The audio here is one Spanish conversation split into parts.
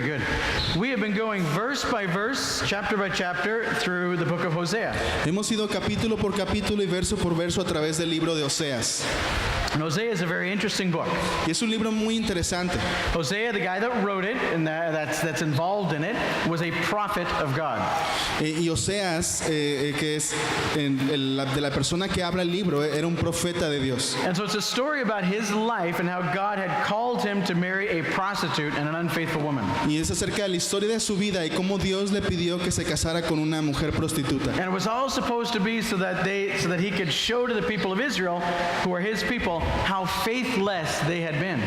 good. We have been going verse by verse, chapter by chapter, through the book of Hosea. Hemos ido capítulo por capítulo y verso por verso a través del libro de Oseas. And Hosea is a very interesting book. Y es un libro muy interesante. Hosea, the guy that wrote it and that's involved in it, was a prophet of God. Y Oseas, que es de la persona que habla el libro, era un profeta de Dios. And so it's a story about his life and how God had called him to marry a prostitute and an unfaithful woman. Y es acerca de la historia de su vida y cómo Dios le pidió que se casara con una mujer prostituta. And it was all supposed to be so that he could show to the people of Israel, who are his people, how faithless they had been.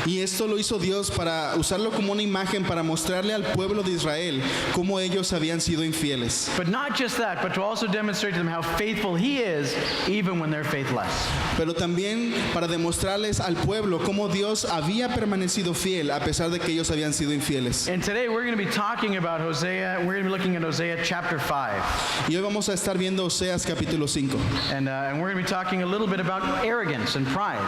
Y esto lo hizo Dios para usarlo como una imagen para mostrarle al pueblo de Israel cómo ellos habían sido infieles. But not just that, but to also demonstrate to them how faithful he is, even when they're faithless. Pero también para demostrarles al pueblo cómo Dios había permanecido fiel a pesar de que ellos habían sido infieles. And today we're going to be talking about Hosea. We're going to be looking at Hosea chapter 5. Y hoy vamos a estar viendo Oseas capítulo 5. And we're going to be talking a little bit about arrogance and pride.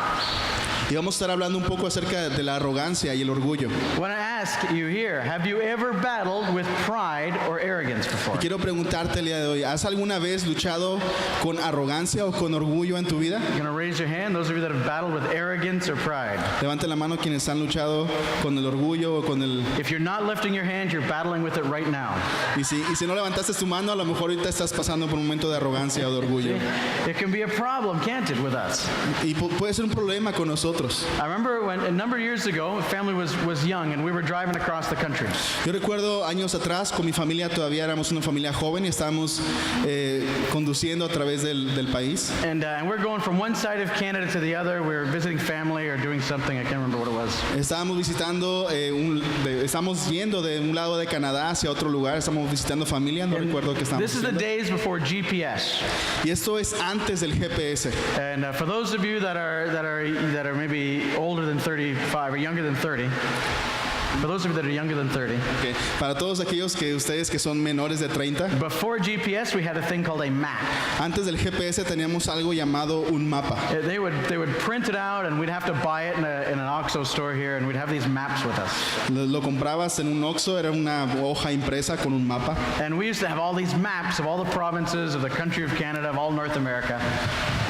Y vamos a estar hablando un poco acerca de la arrogancia y el orgullo. I want to ask you here, have you ever battled with pride or arrogance before? Y quiero preguntarte el día de hoy, ¿has alguna vez luchado con arrogancia o con orgullo en tu vida? You're going to raise your hand, those of you that have battled with arrogance or pride. Levanten la mano quienes han luchado con el orgullo o con el... If you're not lifting your hand, you're battling with it right now. Y si no levantaste tu mano, a lo mejor ahorita estás pasando por un momento de arrogancia o de orgullo. It can be a problem, can't it, with us? Y puede ser un problema con nosotros. I remember when a number of years ago, the family was young and we were driving across the country. Yo recuerdo años atrás, con mi familia todavía éramos una familia joven y estábamos conduciendo a través del país. And we're going from one side of Canada to the other. We were visiting family or doing something. I can't remember what it was. Estábamos visitando, estamos yendo de un lado de Canadá hacia otro lugar. Estamos visitando familia, no recuerdo qué estábamos This is the haciendo. days before GPS. Y esto es antes del GPS. And for those of you that are maybe older than 35 or younger than 30, for those of you that are younger than 30, Okay. Para todos aquellos que ustedes que son menores de 30, before GPS we had a thing called a map. antes del GPS teníamos algo llamado un mapa. They would print it out and we'd have to buy it in an OXXO store here, and we'd have these maps with us. Lo comprabas en un Oxxo, era una hoja impresa con un mapa. And we used to have all these maps of all the provinces of the country of Canada, of all North America.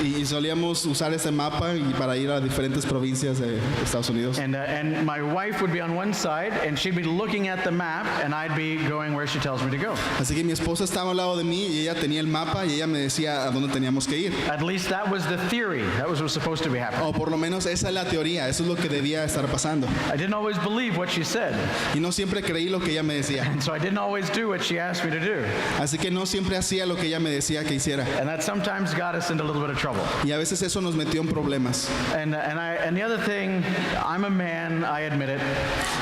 Y solíamos usar ese mapa y para ir a diferentes provincias de Estados Unidos. And my wife would be on one side, and she'd be looking at the map, and I'd be going where she tells me to go. Así que mi esposa estaba al lado de mí y ella tenía el mapa y ella me decía a dónde teníamos que ir. At least that was the theory. That was what was supposed to be happening. O por lo menos esa es la teoría, eso es lo que debía estar pasando. I didn't always believe what she said, Y no siempre creí lo que ella me decía. and so I didn't always do what she asked me to do. Así que no siempre hacía lo que ella me decía que hiciera. And that sometimes got us into a little bit of trouble. Y a veces eso nos metió en problemas. And the other thing, I'm a man, I admit it.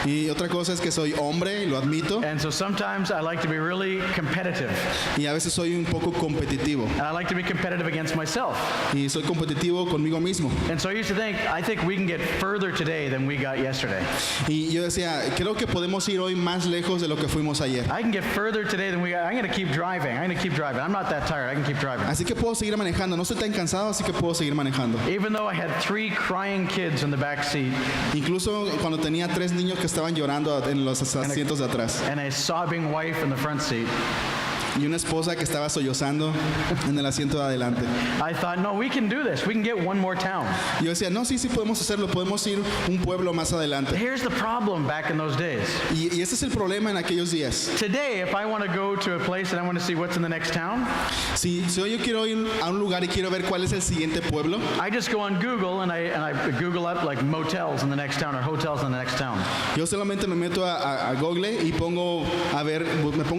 Y otra cosa es que soy hombre, y lo admito. And so sometimes I like to be really competitive. Y a veces soy un poco competitivo. And I like to be competitive against myself. Y soy competitivo conmigo mismo. And so I used to think, I think we can get further today than we got yesterday. Y yo decía, creo que podemos ir hoy más lejos de lo que fuimos ayer. I can get further today than we got. I'm going to keep driving. I'm going to keep driving. I'm not that tired. I can keep driving. Así que puedo seguir manejando. No estoy tan cansado, así que puedo seguir manejando. Even though I had 3 crying kids in the back seat Incluso cuando tenía 3 niños que estaban llorando en los asientos de atrás. and a sobbing wife in the front seat, Y una esposa que estaba sollozando en el asiento de adelante. I thought, no, we can do this. We can get one more town. Y yo decía, no, sí podemos hacerlo. Podemos ir un pueblo más adelante. Here's the problem back in those days. Y ese es el problema en aquellos días. Today, if I want to go to a place and I want to see what's in the next town, Si hoy yo quiero ir a un lugar y quiero ver cuál es el siguiente pueblo, I just go on Google and I Google up like motels in the next town or hotels in the next town. yo solamente me meto a Google y me pongo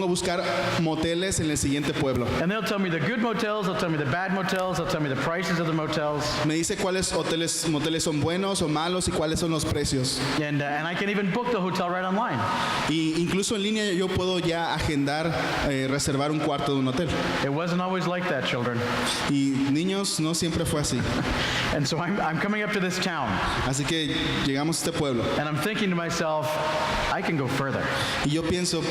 a buscar moteles en el siguiente pueblo. And they'll tell me the good motels, they'll tell me the bad motels, they'll tell me the prices of the motels. Me dice cuáles moteles son buenos o malos y cuáles son los precios. And I can even book the hotel right online. Y incluso en línea yo puedo ya agendar, reservar un cuarto de un hotel. It wasn't always like that, children. Y niños, no siempre fue así. And so I'm coming up to this town, Así que llegamos a este pueblo and I'm thinking to myself, I can go further. y yo pienso,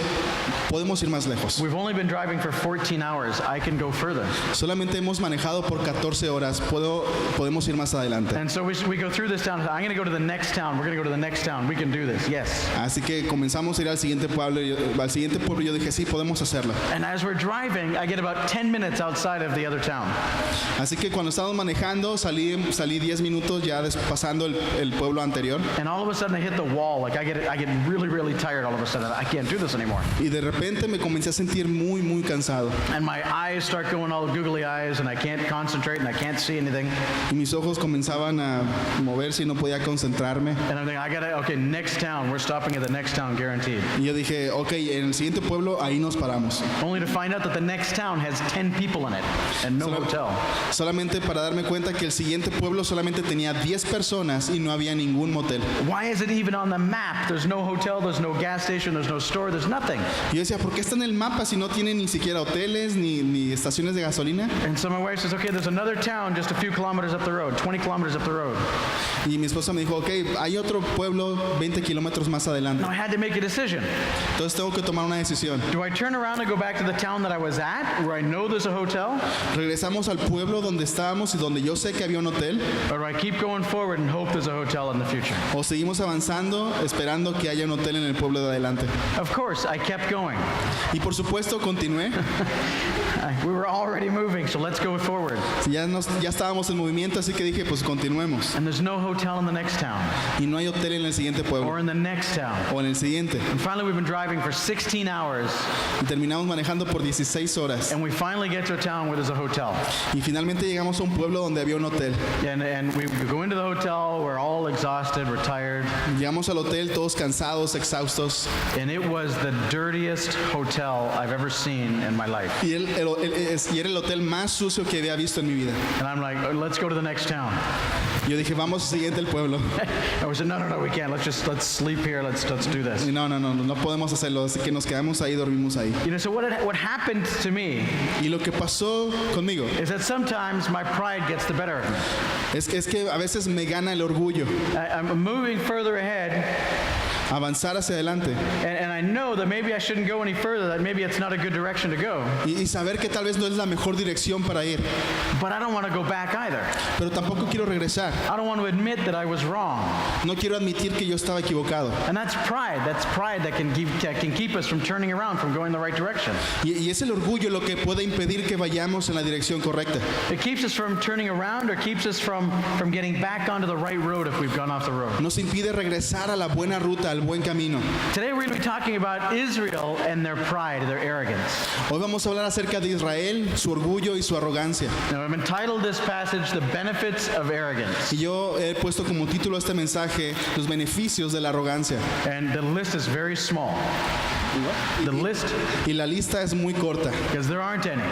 podemos ir más lejos. We've only been driving for 14 hours. I can go further. Solamente hemos manejado por 14 horas, podemos ir más adelante. And so we go through this town. I'm going to go to the next town. We're going to go to the next town. We can do this. Yes. Así que comenzamos a ir al siguiente pueblo. Yo dije, sí, podemos hacerlo. And as we're driving, I get about 10 minutes outside of the other town. Así que cuando estábamos manejando, salí 10 minutos ya pasando el pueblo anterior. And all of a sudden I hit the wall. Like I get really, really tired all of a sudden. I can't do this anymore. Y de repente me comencé a sentir muy, muy cansado. And my eyes start going all googly eyes and I can't concentrate and I can't see anything. Y mis ojos comenzaban a moverse y no podía concentrarme. And I'm thinking, okay, next town. We're stopping at the next town, guaranteed. Y yo dije, ok, en el siguiente pueblo, ahí nos paramos. Only to find out that the next town has 10 people in it and no hotel. Solamente para darme cuenta que el siguiente pueblo solamente tenía 10 personas y no había ningún motel. Why is it even on the map? There's no hotel, there's no gas station, there's no store, there's nothing. Y yo decía, ¿por qué está en el mapa si no tiene ni siquiera hoteles ni estaciones de gasolina? And so my wife says, okay, there's another town just a few kilometers up the road, 20 kilometers up the road. Y mi esposa me dijo, ok, hay otro pueblo 20 kilómetros más adelante. Now I had to make a decision. Entonces tengo que tomar una decisión. Do I turn around and go back to the town that I was at, where I know there's a hotel? Regresamos al pueblo donde estábamos y donde yo sé que había un hotel. Or do I keep going forward and hope there's a hotel in the future? O seguimos avanzando esperando que haya un hotel en el pueblo de adelante. Of course, I kept going. Y por supuesto continué. We were already moving, so let's go forward. Ya estábamos en movimiento, así que dije, pues continuemos. And there's no hotel in the next town, Y no hay hotel en el siguiente pueblo or in the next town. o en el siguiente. And finally, we've been driving for 16 hours, Y terminamos manejando por 16 horas. and we finally get to a town where there's a hotel. Y finalmente llegamos a un pueblo donde había un hotel. And we go into the hotel, we're all exhausted, we're tired, Llegamos al hotel todos cansados, exhaustos. and it was the dirtiest hotel I've ever seen in my life. Y era el hotel más sucio que había visto en mi vida. And I'm like, "Oh, let's go to the next town." Yo dije, vamos siguiente al pueblo. And we said, no, we can't. Let's sleep here. Let's do this. Y no podemos hacerlo. Así que nos quedamos ahí, dormimos ahí. You know, so what happened to me Y lo que pasó conmigo is that sometimes my pride gets the better of me. es que a veces me gana el orgullo. I'm moving further ahead, Avanzar hacia adelante. and I know that maybe I shouldn't go any further, that maybe it's not a good direction to go. Y saber que tal vez no es la mejor dirección para ir. But I don't want to go back either. Pero tampoco quiero regresar. I don't want to admit that I was wrong. No quiero admitir que yo estaba equivocado. And that's pride. That's pride that can keep us from turning around, from going the right direction. Y es el orgullo lo que puede impedir que vayamos en la dirección correcta. It keeps us from turning around or keeps us from getting back onto the right road if we've gone off the road. Nos impide regresar a la buena ruta, al buen camino. Today we're going to be talking about Israel and their pride, their arrogance. Hoy vamos a hablar acerca de Israel, su orgullo y su arrogancia. Now I've entitled this passage, The Benefits of Arrogance. Y yo he puesto como título a este mensaje, los beneficios de la arrogancia. And the list is very small. The list, Y la lista es muy corta, because there aren't any.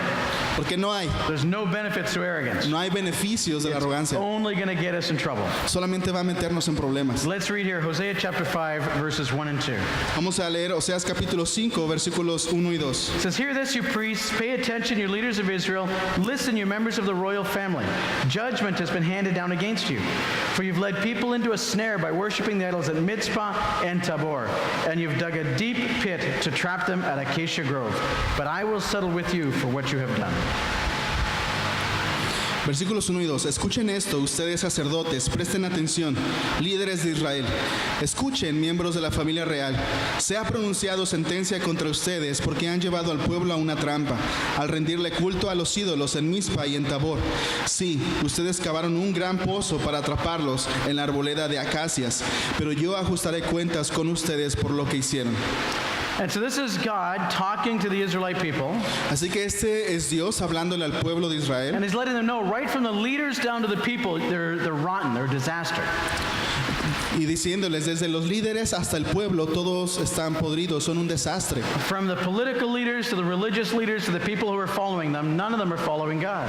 porque no hay No benefits to arrogance. beneficios de la arrogancia. Only going to get us in trouble. Solamente va a meternos en problemas. Let's read here Hosea chapter 5, verses 1 and 2. Vamos a leer Oseas capítulo 5, versículos 1 y 2. It says, "Hear this, you priests, pay attention, you leaders of Israel. Listen, you members of the royal family. Judgment has been handed down against you. For you've led people into a snare by worshiping the idols at Mitzpah and Tabor. And you've dug a deep pit to trap them at Acacia Grove. But I will settle with you for what you have done." Versículos 1 y 2. Escuchen esto, ustedes sacerdotes, presten atención, líderes de Israel. Escuchen, miembros de la familia real. Se ha pronunciado sentencia contra ustedes porque han llevado al pueblo a una trampa, al rendirle culto a los ídolos en Mizpa y en Tabor. Sí, ustedes cavaron un gran pozo para atraparlos en la arboleda de acacias, pero yo ajustaré cuentas con ustedes por lo que hicieron. And so this is God talking to the Israelite people, Así que este es Dios hablándole al pueblo de Israel. and he's letting them know right from the leaders down to the people, they're rotten, they're a disaster. Y diciéndoles, desde los líderes hasta el pueblo, todos están podridos, son un desastre. From the political leaders to the religious leaders to the people who are following them, none of them are following God.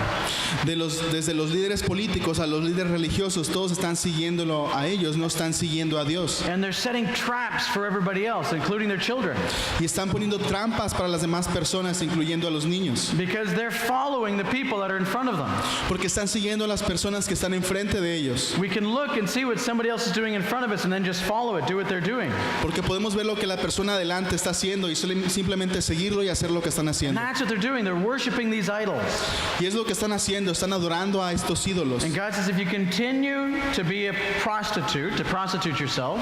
Desde los líderes políticos a los líderes religiosos, todos están siguiéndolo a ellos, no están siguiendo a Dios. And they're setting traps for everybody else, including their children, Y están poniendo trampas para las demás personas, incluyendo a los niños. because they're following the people that are in front of them. Porque están siguiendo a las personas que están enfrente de ellos. We can look and see what somebody else is doing in front front of us and then just follow it, do what they're doing. Porque podemos ver lo que la persona adelante está haciendo y simplemente seguirlo y hacer lo que están And haciendo. that's what they're doing. They're worshiping these idols. Y es lo que están haciendo, están adorando a estos ídolos. And God says, if you continue to be a prostitute, to prostitute yourself,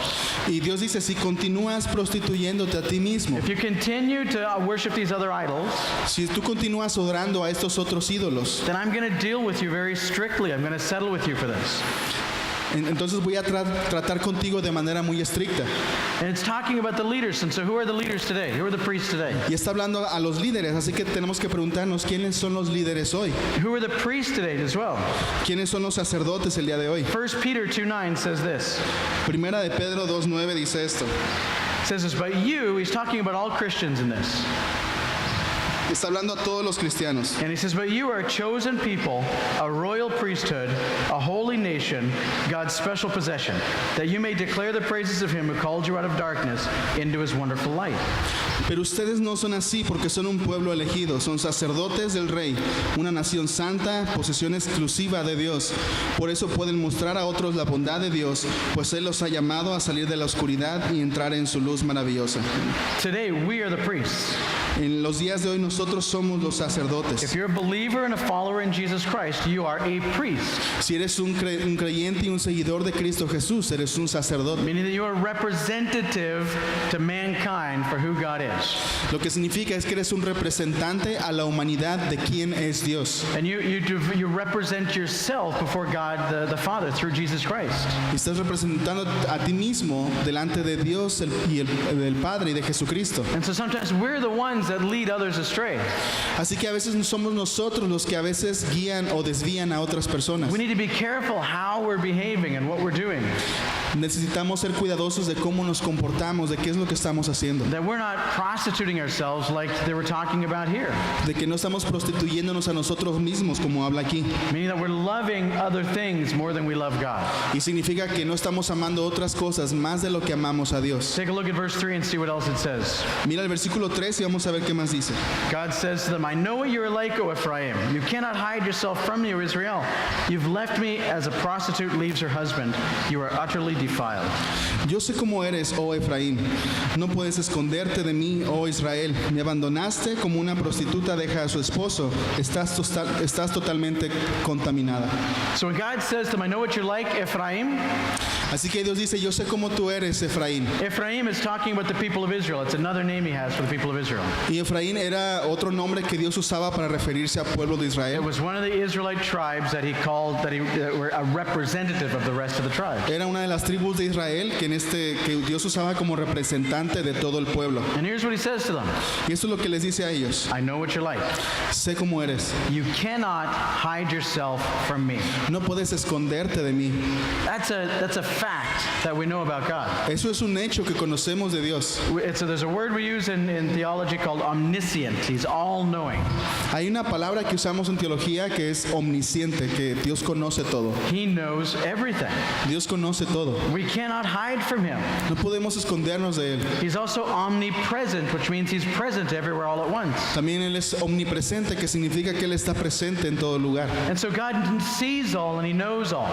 Y Dios dice, si continúas prostituyéndote a ti mismo, if you continue to worship these other idols, si tú continúas adorando a estos otros ídolos, then I'm going to deal with you very strictly. I'm going to settle with you for this. entonces voy a tratar contigo de manera muy estricta. And it's talking about the leaders. And so who are the leaders today? Who are the priests today? Y está hablando a los líderes, así que tenemos que preguntarnos quiénes son los líderes hoy. Who are the priests today as well? ¿Quiénes son los sacerdotes el día de hoy? 1 Peter 2:9 says this. Primera de Pedro 2:9 dice esto. It says this, but you, he's talking about all Christians in this. Está hablando a todos los cristianos. And he says, but you are a chosen people, a royal priesthood, a holy nation, God's special possession, that you may declare the praises of him who called you out of darkness into his wonderful light. Pero ustedes no son así porque son un pueblo elegido, son sacerdotes del rey, una nación santa, posesión exclusiva de Dios. Por eso pueden mostrar a otros la bondad de Dios, pues Él los ha llamado a salir de la oscuridad y entrar en su luz maravillosa. Today, we are the priests. En los días de hoy nosotros somos los sacerdotes. If you're a believer and a follower in Jesus Christ, you are a priest, Si eres un creyente y un seguidor de Cristo Jesús, eres un sacerdote. meaning that you are representative to mankind for who God is. Lo que significa es que eres un representante a la humanidad de quién es Dios. And you represent yourself before God the Father through Jesus Christ. Y estás representando a ti mismo delante de Dios y del Padre y de Jesucristo. And so sometimes we're the ones that lead others astray. Así que a veces somos nosotros los que a veces guían o desvían a otras personas. We need to be careful how we're behaving and what we're doing. Necesitamos ser cuidadosos de cómo nos comportamos, de qué es lo que estamos haciendo. That we're not prostituting ourselves like they were talking about here. De que no estamos prostituyéndonos a nosotros mismos, como habla aquí. Meaning that we're loving other things more than we love God. Y significa que no estamos amando otras cosas más de lo que amamos a Dios. Take a look at verse 3 and see what else it says. Mira el versículo 3 y vamos a ver qué más dice. God says to them, I know what you are like, O Ephraim. You cannot hide yourself from me, O Israel. You've left me as a prostitute leaves her husband. You are utterly defiled. Yo sé cómo eres, oh Efraín. No puedes esconderte de mí, oh Israel. Me abandonaste como una prostituta deja a su esposo. Estás totalmente contaminada. So when God says to them, I know what you're like, Ephraim, Así que Dios dice, yo sé cómo tú eres, Efraín. Ephraim is talking about the people of Israel. It's another name he has for the people of Israel. Y Efraín era otro nombre que Dios usaba para referirse al pueblo de It Israel. was one of the Israelite tribes that he called, that were a representative of the rest of the tribes. Era una de las tribus de Israel que Dios usaba como representante de todo el pueblo. And here's what he says to them. Y esto es lo que les dice a ellos. I know what you're like. Sé cómo eres. You cannot hide yourself from me. No puedes esconderte de mí. That's a fact that we know about God. Eso es un hecho que conocemos de Dios. There's a word we use in theology called omniscient. He's all-knowing. Hay una palabra que usamos en teología que es omnisciente, que Dios conoce todo. He knows everything. Dios conoce todo. We cannot hide from him. No podemos escondernos de Él. He's also omnipresent, which means he's present everywhere all at once. También Él es omnipresente, que significa que Él está presente en todo lugar. And so God sees all and he knows all.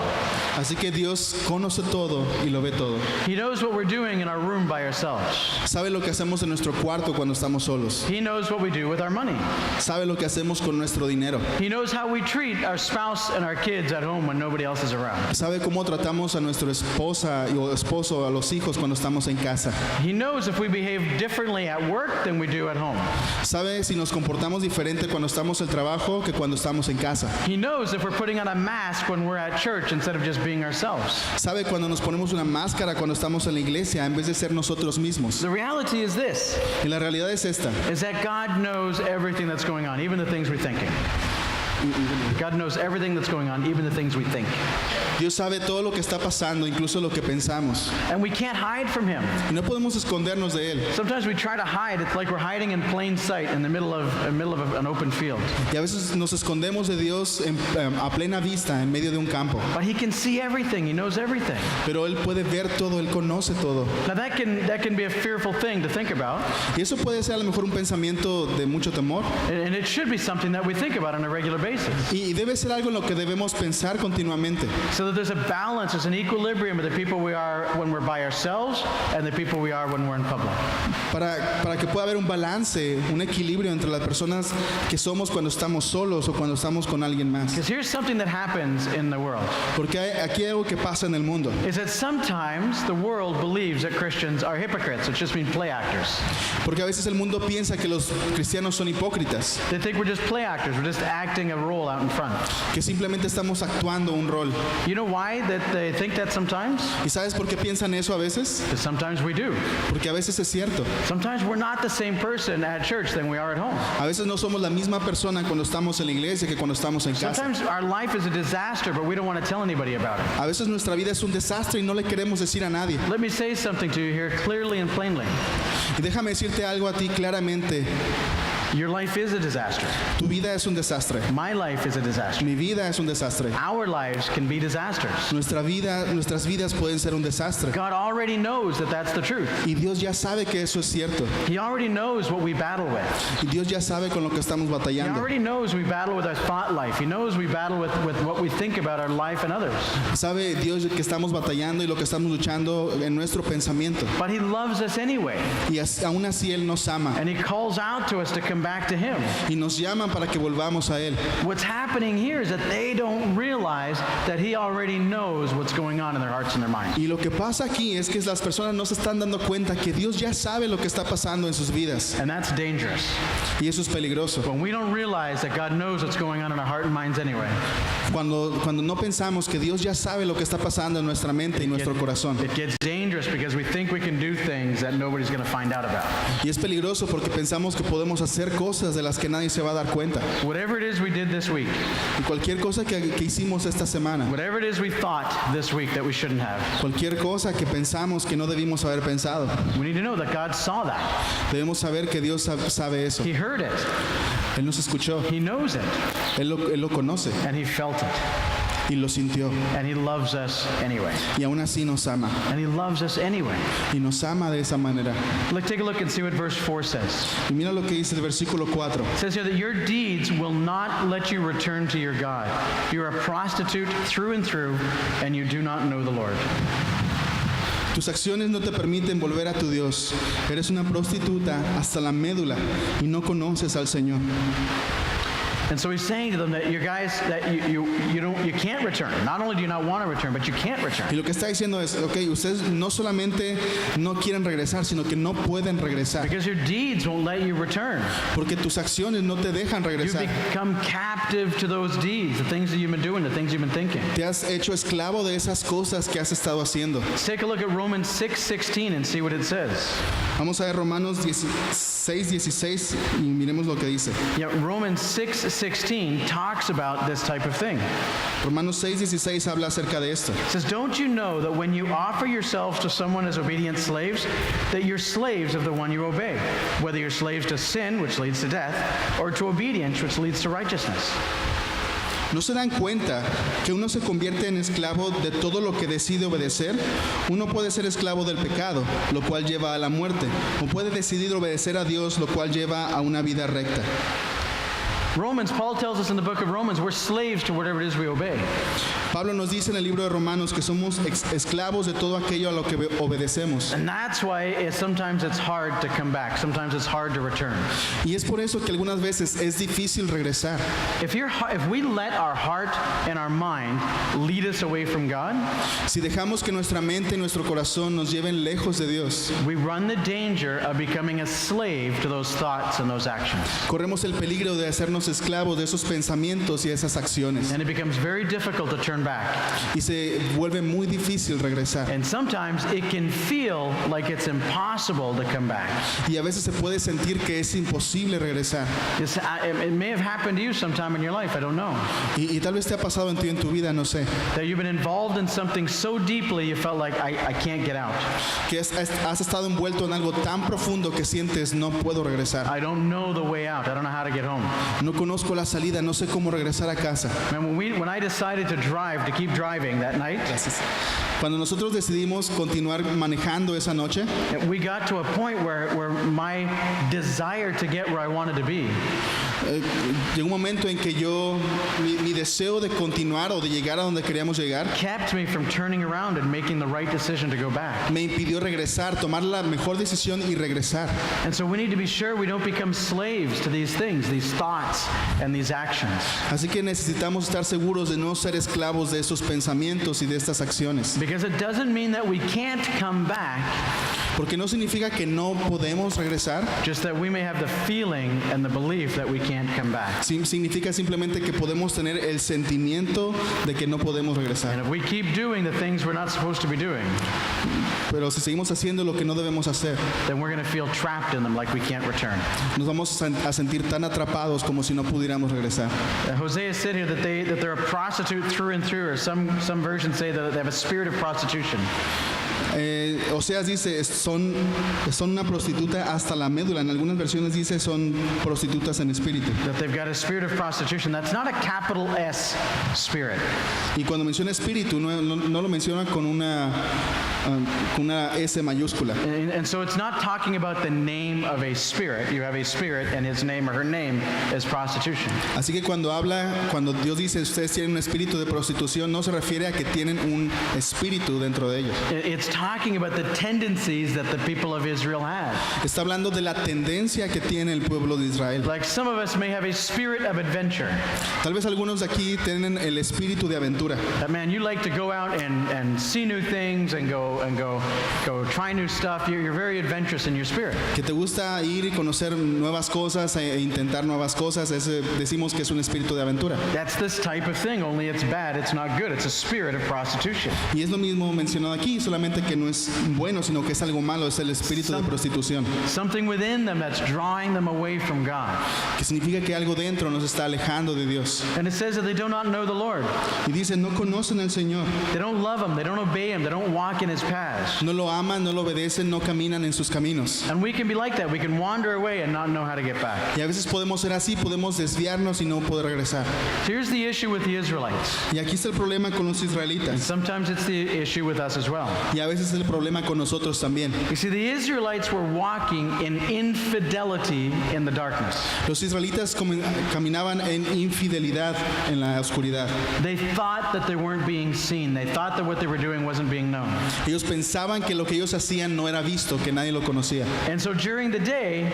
Así que Dios conoce todo y lo ve todo. He knows what we're doing in our room by ourselves. Sabe lo que hacemos en nuestro cuarto cuando estamos solos. He knows what we do with our money. Sabe lo que hacemos con nuestro dinero. He knows how we treat our spouse and our kids at home when nobody else is around. Sabe cómo tratamos a nuestra esposa o esposo, a los hijos cuando estamos en casa. He knows if we behave differently at work than we do at home. Sabe si nos comportamos diferente cuando estamos en el trabajo que cuando estamos en casa. He knows if we're putting on a mask when we're at church instead of just being ourselves. Sabe cuando nos ponemos una máscara cuando estamos en la iglesia en vez de ser nosotros mismos. The reality is this, Y la realidad es esta. is that God knows everything that's going on, even the things we're thinking. God knows everything that's going on, even the things we think. Dios sabe todo lo que está pasando, incluso lo que pensamos. And we can't hide from him. Y no podemos escondernos de Él. Sometimes we try to hide. It's like we're hiding in plain sight in the middle of an open field. Y a veces nos escondemos de Dios a plena vista, en medio de un campo. But he can see everything. He knows everything. Pero Él puede ver todo, Él conoce todo. Now that can be a fearful thing to think about. Y eso puede ser a lo mejor un pensamiento de mucho temor. And it should be something that we think about on a regular basis. basis. Y debe ser algo en lo que debemos pensar continuamente. So that there's a balance, there's an equilibrium of the people we are when we're by ourselves and the people we are when we're in public. Para que pueda haber un balance, un equilibrio entre las personas que somos cuando estamos solos o cuando estamos con alguien más. Because here's something that happens in the world. Porque aquí hay algo que pasa en el mundo. Is that sometimes the world believes that Christians are hypocrites, which just means play actors. Porque a veces el mundo piensa que los cristianos son hipócritas, They think we're just play actors, we're just acting a role out in front. que simplemente estamos actuando un rol. You know why that they think that sometimes? ¿Y sabes por qué piensan eso a veces? Because sometimes we do. Porque a veces es cierto. Sometimes we're not the same person at church than we are at home. A veces no somos la misma persona cuando estamos en la iglesia que cuando estamos en casa. Sometimes our life is a disaster, but we don't want to tell anybody about it. A veces nuestra vida es un desastre y no le queremos decir a nadie. Let me say something to you here clearly and plainly. Y déjame decirte algo a ti claramente. Your life is a disaster. Tu vida es un desastre. My life is a disaster. Mi vida es un desastre. Our lives can be disasters. Nuestras vidas pueden ser un desastre. God already knows that that's the truth. Y Dios ya sabe que eso es cierto. He already knows what we battle with. Y Dios ya sabe con lo que estamos He batallando. already knows we battle with our thought life. He knows we battle with what we think about our life and others. Sabe Dios que estamos batallando y lo que estamos luchando en nuestro pensamiento. But He loves us anyway. Y aún así Él nos ama. And He calls out to us to come back to Him. Y nos llaman para que volvamos a Él. What's happening here is that they don't realize that He already knows what's going on in their hearts and their minds. Y lo que pasa aquí es que las personas no se están dando cuenta que Dios ya sabe lo que está pasando en sus vidas. And that's dangerous. Y eso es peligroso. When we don't realize that God knows what's going on in our heart and minds anyway. Cuando no pensamos que Dios ya sabe lo que está pasando en nuestra mente y nuestro corazón. It gets dangerous because we think we can do things that nobody's going to find out about. Y es peligroso porque pensamos que podemos hacer cosas de las que nadie se va a dar cuenta. Whatever it is we did this week, Y cualquier cosa que hicimos esta semana, whatever it is we thought this week that we shouldn't have, cualquier cosa que pensamos que no debimos haber pensado, we need to know that God saw that. debemos saber que Dios sabe eso. He heard it. Él nos escuchó, He knows it. Él lo conoce And He felt it. y lo sintió. And He loves us anyway. Y aún así nos ama. And He loves us anyway. Y nos ama de esa manera. Let's take a look and see what verse 4 says. Y mira lo que dice el versículo 4. It says here that your deeds will not let you return to your God. You are a prostitute through and through, and you do not know the Lord. Tus acciones no te permiten volver a tu Dios. Eres una prostituta hasta la médula y no conoces al Señor. And so he's saying to them that you guys that you can't return. Not only do you not want to return, but you can't return. Y lo que está diciendo es, ok, ustedes no solamente no quieren regresar, sino que no pueden regresar. Because your deeds won't let you return. Porque tus acciones no te dejan You regresar. become captive to those deeds, the things that you've been doing, the things you've been thinking. Te has hecho esclavo de esas cosas que has estado haciendo. Let's take a look at Romans 6:16 and see what it says. Vamos a ver Romanos 6:16 y miremos lo que dice. Yeah, Romans 6:16 talks about this type of thing. Romanos 6:16 habla acerca de esto. It says, don't you know that when you offer yourselves to someone as obedient slaves, that you're slaves of the one you obey, whether you're slaves to sin, which leads to death, or to obedience, which leads to righteousness. ¿No se dan cuenta que uno se convierte en esclavo de todo lo que decide obedecer? Uno puede ser esclavo del pecado, lo cual lleva a la muerte, o puede decidir obedecer a Dios, lo cual lleva a una vida recta. Paul tells us in the book of Romans, we're slaves to whatever it is we obey. Pablo nos dice en el libro de Romanos que somos esclavos de todo aquello a lo que obedecemos. And that's why sometimes it's hard to come back. Sometimes it's hard to return. Y es por eso que algunas veces es difícil regresar. If we let our heart and our mind lead us away from God, Si dejamos que nuestra mente y nuestro corazón nos lleven lejos de Dios, we run the danger of becoming a slave to those thoughts and those actions. corremos el peligro de hacernos esclavos de esos pensamientos y esas acciones. And it becomes very difficult to turn back. Y se vuelve muy difícil regresar. And sometimes it can feel like it's impossible to come back. Y a veces se puede sentir que es imposible regresar. It may have happened to you sometime in your life, I don't know. Y tal vez te ha pasado en ti en tu vida, no sé. That you've been involved in something so deeply you felt like I can't get out. Que has estado envuelto en algo tan profundo que sientes no puedo regresar. I don't know the way out. I don't know how to get home. No conozco la salida, no sé cómo regresar a casa. Man, when I decided to keep driving that night, Gracias. Cuando nosotros decidimos continuar manejando esa noche, we got to a point where my desire to get where I wanted to be llegó un momento en que mi deseo de continuar o de llegar a donde queríamos llegar kept me from turning around and making the right decision to go back. me impidió regresar, tomar la mejor decisión y regresar. And so we need to be sure we don't become slaves to these things, these thoughts and these actions. Así que necesitamos estar seguros de no ser esclavos de esos pensamientos y de estas acciones. Because it doesn't mean that we can't come back, Porque no significa que no podemos regresar, just that we may have the feeling and the belief that we can't come back. significa simplemente que podemos tener el sentimiento de que no podemos And regresar. if we keep doing the things we're not supposed to be doing, Pero si seguimos haciendo lo que no debemos hacer, then we're going to feel trapped in them like we can't return. nos vamos a sentir tan atrapados como si no pudiéramos regresar. Hosea said here that they're a prostitute through and through, or some versions say that they have a spirit of prostitution. Oseas dice, son una prostituta hasta la médula. En algunas versiones dice, son prostitutas en espíritu. That they've got a spirit of prostitution. That's not a capital S spirit. Y cuando menciona espíritu, no lo menciona con una S mayúscula. And so it's not talking about the name of a spirit. You have a spirit and his name or her name is prostitution. Así que cuando Dios dice, ustedes tienen un espíritu de prostitución, no se refiere a que tienen un espíritu dentro de ellos. It's talking about the tendencies that the people of Israel had. Está hablando de la tendencia que tiene el pueblo de Israel. Like some of us may have a spirit of adventure. Tal vez algunos de aquí tienen el espíritu de aventura. That man, you like to go out and see new things and go try new stuff. You're very adventurous in your spirit. Que te gusta ir y conocer nuevas cosas e intentar nuevas cosas. Decimos que es un espíritu de aventura. That's this type of thing, only it's bad, it's not good. It's a spirit of prostitution. Y es lo mismo mencionado aquí, solamente que no es bueno, sino que es algo malo, es el espíritu de prostitución. Something within them that's drawing them away from God. Que significa que algo dentro nos está alejando de Dios. And it says that they do not know the Lord. Y dice, no conocen al Señor. They don't love him, they don't obey him, they don't walk in his paths. No lo aman, no lo obedecen, no caminan en sus caminos. And we can be like that. We can wander away and not know how to get back. Y a veces podemos ser así, podemos desviarnos y no poder regresar. So here's the issue with the Israelites. Y aquí está el problema con los And israelitas. sometimes it's the issue with us as well. Y a veces es el problema con nosotros también. You see, the Israelites were walking in infidelity in the darkness. Los israelitas caminaban en infidelidad en la oscuridad. They thought that they weren't being seen. They thought that what they were doing wasn't being known. Ellos pensaban que lo que ellos hacían no era visto, que nadie lo conocía. And so during the day,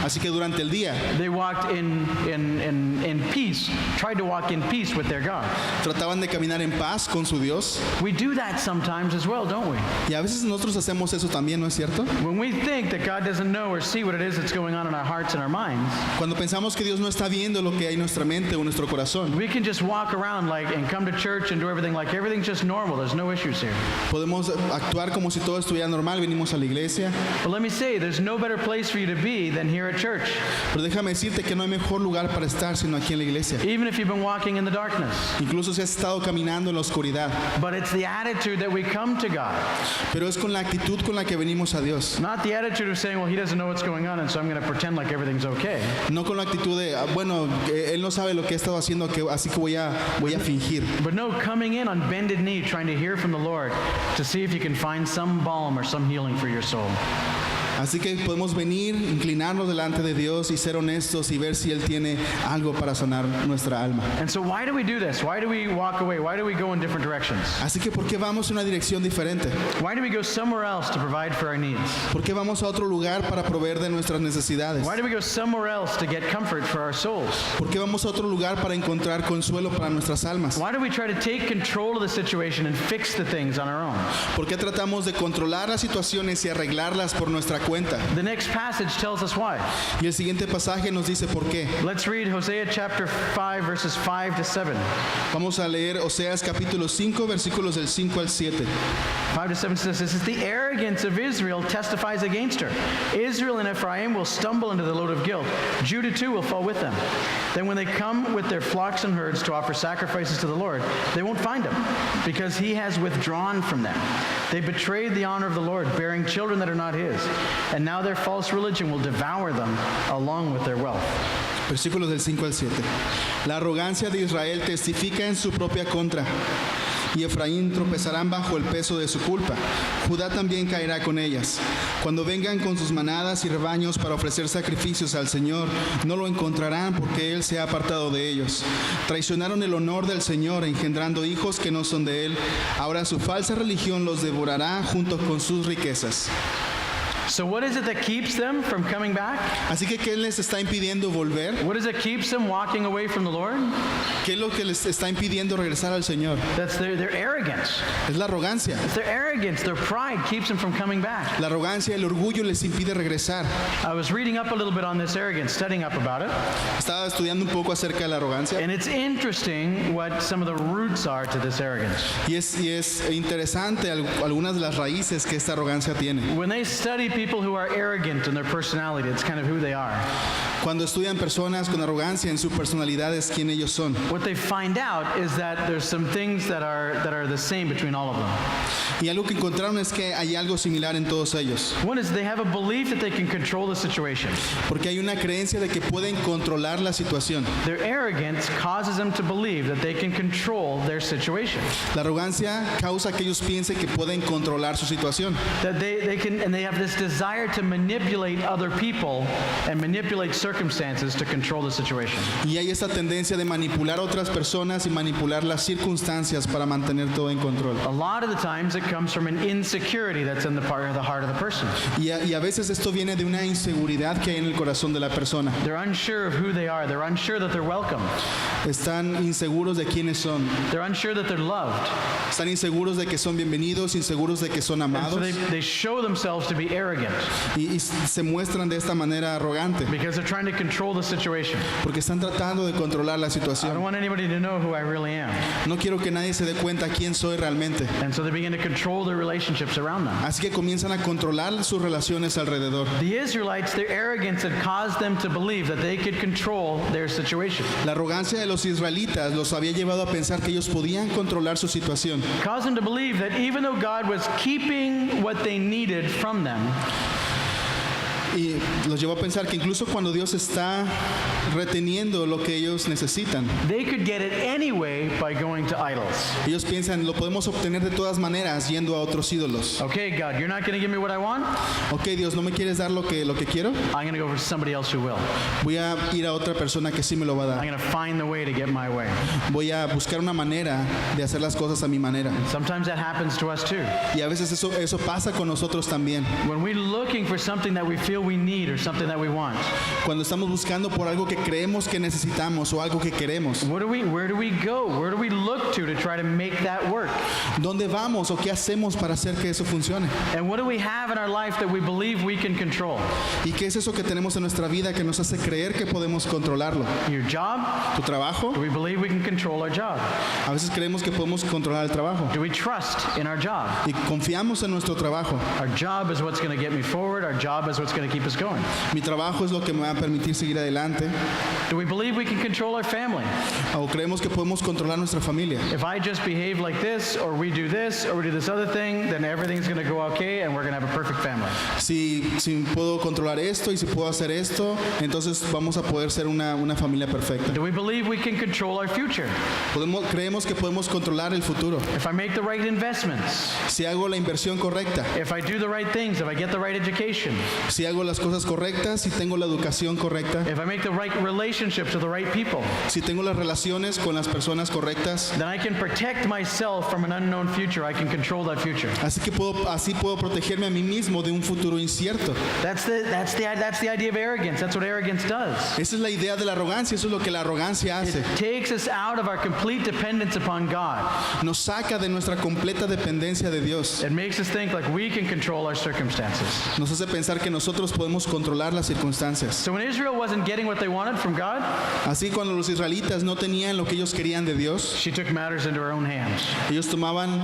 Así que durante el día they walked in peace, tried to walk in peace with their God. trataban de caminar en paz con su Dios. We do that sometimes as well, don't we? Y a veces nosotros hacemos eso también, ¿no es cierto? When we think that God doesn't know or see what it is that's going on in our hearts and our minds, Cuando pensamos que Dios no está viendo lo que hay en nuestra mente o en nuestro corazón, we can just walk around and come to church and do everything like everything's just normal. There's no issues here. podemos actuar como si todo estuviera normal, venimos a la iglesia. But let me say, there's no better place for you to be than here at church, Pero déjame decirte que no hay mejor lugar para estar sino aquí en la iglesia. even if you've been walking in the darkness. Incluso si has estado caminando en la oscuridad. But it's the attitude that we come to God, Pero es con la actitud con la que venimos a Dios. not the attitude of saying, well, he doesn't know what's going on, and so I'm going to pretend like everything's okay. No con la actitud de, bueno, Él no sabe lo que he estado haciendo, así que voy a fingir. But no, coming in on bended knee, trying to hear from the Lord to see if you can find some balm or some healing for your soul. Así que podemos venir, inclinarnos delante de Dios y ser honestos y ver si Él tiene algo para sanar nuestra alma. And so why do we do this? Why do we walk away? Why do we go in different directions? Así que, ¿por qué vamos en una dirección diferente? Why do we go somewhere else to provide for our needs? ¿Por qué vamos a otro lugar para proveer de nuestras necesidades? Why do we go somewhere else to get comfort for our souls? ¿Por qué vamos a otro lugar para encontrar consuelo para nuestras almas? Why do we try to take control of the situation and fix the things on our own? ¿Por qué tratamos de controlar las situaciones y arreglarlas por nuestra cuenta? The next passage tells us why. Y el siguiente pasaje nos dice por qué. Let's read Hosea chapter 5, verses 5 to 7. Vamos a leer Oseas capítulo 5, versículos del 5 al 7. 5 to 7 says, this is the arrogance of Israel testifies against her. Israel and Ephraim will stumble into the load of guilt. Judah too will fall with them. Then when they come with their flocks and herds to offer sacrifices to the Lord, they won't find him, because he has withdrawn from them. They betrayed the honor of the Lord, bearing children that are not his. And now their false religion will devour them along with their wealth. Versículos del 5 al 7. La arrogancia de Israel testifica en su propia contra. y Efraín tropezarán bajo el peso de su culpa. Judá también caerá con ellas. Cuando vengan con sus manadas y rebaños para ofrecer sacrificios al Señor, no lo encontrarán porque Él se ha apartado de ellos. Traicionaron el honor del Señor, engendrando hijos que no son de Él. Ahora su falsa religión los devorará junto con sus riquezas. So what is it that keeps them from coming back? Así que, ¿qué les está impidiendo volver? What is it keeps them walking away from the Lord? ¿Qué es lo que les está impidiendo regresar al Señor? That's their arrogance. Es la arrogancia. It's their arrogance, their pride keeps them from coming back. La arrogancia y el orgullo les impide regresar. I was reading up a little bit on this arrogance, studying up about it, Estaba estudiando un poco acerca de la arrogancia and it's interesting what some of the roots are to this arrogance. y es interesante algunas de las raíces que esta arrogancia tiene. When they study people who are arrogant in their personality, it's kind of who they are. Cuando estudian personas con arrogancia en su personalidad es quién ellos son. What they find out is that there's some things that are the same between all of them. Y algo que encontraron es que hay algo similar en todos ellos. One is they have a belief that they can control the situation. Porque hay una creencia de que pueden controlar la situación. Their arrogance causes them to believe that they can control their situation. La arrogancia causa que ellos piensen que pueden controlar su situación. That they can, and they have this desire to manipulate other people and manipulate circumstances to control the situation. Y hay esta tendencia de manipular a otras personas y manipular las circunstancias para mantener todo en control. A lot of the times it comes from an insecurity that's in the heart of the person. Y a veces esto viene de una inseguridad que hay en el corazón de la persona. They're unsure of who they are. They're unsure that they're welcome. Están inseguros de quiénes son. They're unsure that they're loved. Están inseguros de que son bienvenidos, inseguros de que son And so amados. they show themselves to be arrogant Y se muestran de esta manera arrogante. because they're trying to control the situation. Porque están tratando de controlar la I don't situación. want anybody to know who I really am. No quiero que nadie se dé cuenta quién soy realmente. And so they begin to control their relationships around them. Así que comienzan a controlar sus relaciones alrededor. The Israelites, their arrogance had caused them to believe that they could control their situation. La arrogancia de los israelitas los había llevado a pensar que ellos podían controlar su situación. Caused them to believe that even though God was keeping what they needed from them, Y los llevó a pensar que incluso cuando Dios está reteniendo lo que ellos necesitan, they could get it anyway by going to idols. ellos piensan, lo podemos obtener de todas maneras yendo a otros ídolos. Okay, God, you're not going to give me what I want? Ok, Dios, ¿no me quieres dar lo que quiero? I'm going to go for somebody else who will. Voy a ir a otra persona que sí me lo va a I'm dar. going to find the way to get my way. Voy a buscar una manera de hacer las cosas a mi manera. Sometimes that happens to us too. Y a veces eso pasa con nosotros también. When we're looking for something that we feel we need or something that we want, Cuando estamos buscando por algo que creemos que necesitamos o algo que queremos, where do we go? Where do we look to try to make that work? ¿dónde vamos o qué hacemos para hacer que eso funcione? And what do we have in our life that we believe we can control? ¿Y qué es eso que tenemos en nuestra vida que nos hace creer que podemos controlarlo? Your job? ¿Tu trabajo? Do we believe we can control our job? A veces creemos que podemos controlar el trabajo Do we trust in our job? y confiamos en nuestro trabajo. Our job is what's going to get me forward. Our job is what's going to keep us going. Mi trabajo es lo que me va a permitir seguir adelante. Do we believe we can control our family? O creemos que podemos controlar nuestra familia. If I just behave like this, or we do this other thing, then everything's going to go okay and we're going to have a perfect family. Si puedo controlar esto y si puedo hacer esto, entonces vamos a poder ser una familia perfecta. Do we believe we can control our future? Creemos que podemos controlar el futuro. If I make the right investments, Si hago la inversión correcta, if I do the right things, if I get the right education, si hago las cosas correctas, si tengo la educación correcta, if I make the right relationships with the right people, si tengo las relaciones con las personas correctas, then I can protect myself from an unknown future. I can control that future. así puedo protegerme a mí mismo de un futuro incierto. That's the idea of arrogance. That's what arrogance does. Esa es la idea de la arrogancia, eso es lo que la arrogancia hace. It takes us out of our complete dependence upon God. Nos saca de nuestra completa dependencia de Dios. It makes us think like we can control our circumstances. Nos hace pensar que nosotros podemos controlar las circunstancias. So when Israel wasn't getting what they wanted from God, Así cuando los israelitas no tenían lo que ellos querían de Dios, she took matters into her own hands. ellos tomaban